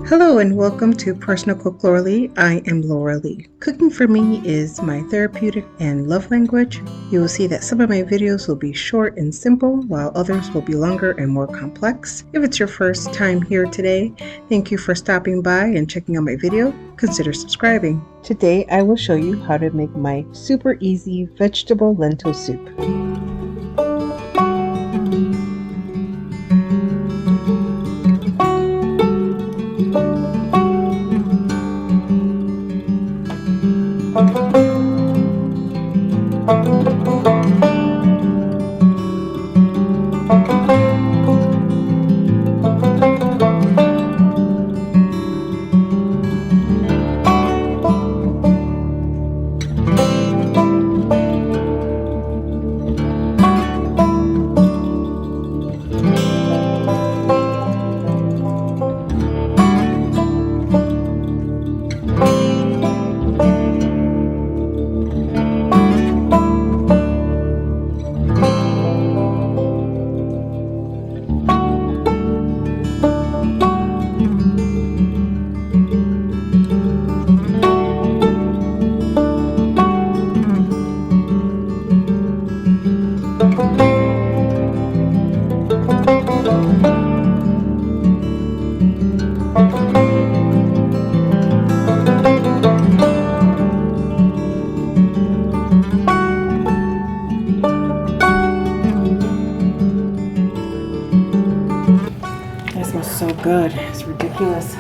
Hello and welcome to Personal Cook Lauralee. I am Lauralee. Cooking for me is my therapeutic and love language. You will see that some of my videos will be short and simple, while others will be longer and more complex. If it's your first time here today, thank you for stopping by and checking out my video. Consider subscribing. Today I will show you how to make my super easy vegetable lentil soup. It smells so good. It's ridiculous.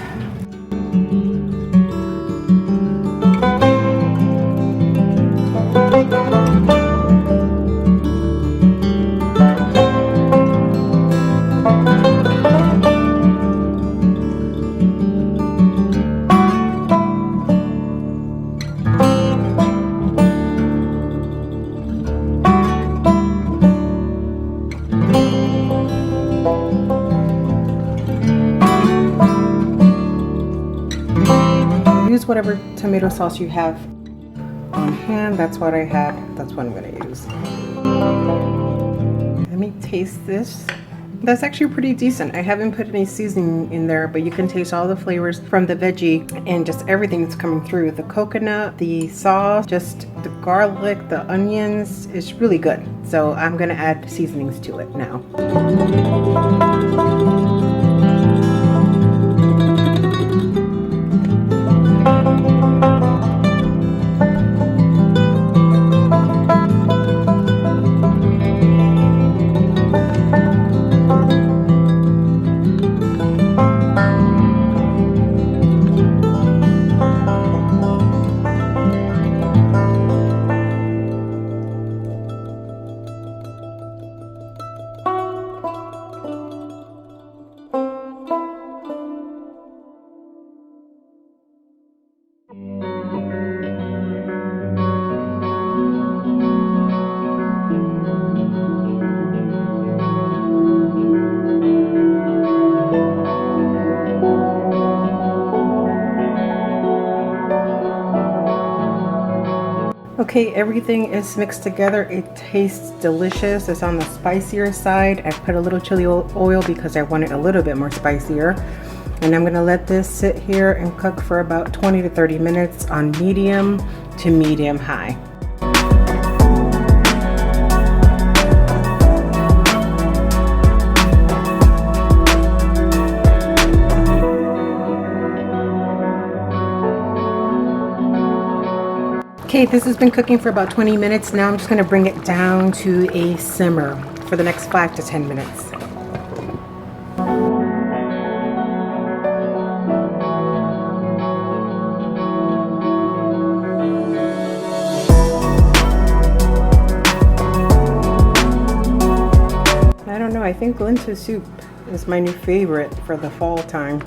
Use whatever tomato sauce you have on hand. That's what I had. That's what I'm going to use. Let me taste this. That's actually pretty decent. I haven't put any seasoning in there, but you can taste all the flavors from the veggie and just everything that's coming through. The coconut, the sauce, just the garlic, the onions. It's really good. So I'm going to add seasonings to it now. Okay, everything is mixed together. It tastes delicious. It's on the spicier side. I put a little chili oil because I want it a little bit more spicier. And I'm gonna let this sit here and cook for about 20 to 30 minutes on medium to medium high. Okay, this has been cooking for about 20 minutes. Now I'm just going to bring it down to a simmer for the next 5 to 10 minutes. I don't know, I think lentil soup is my new favorite for the fall time.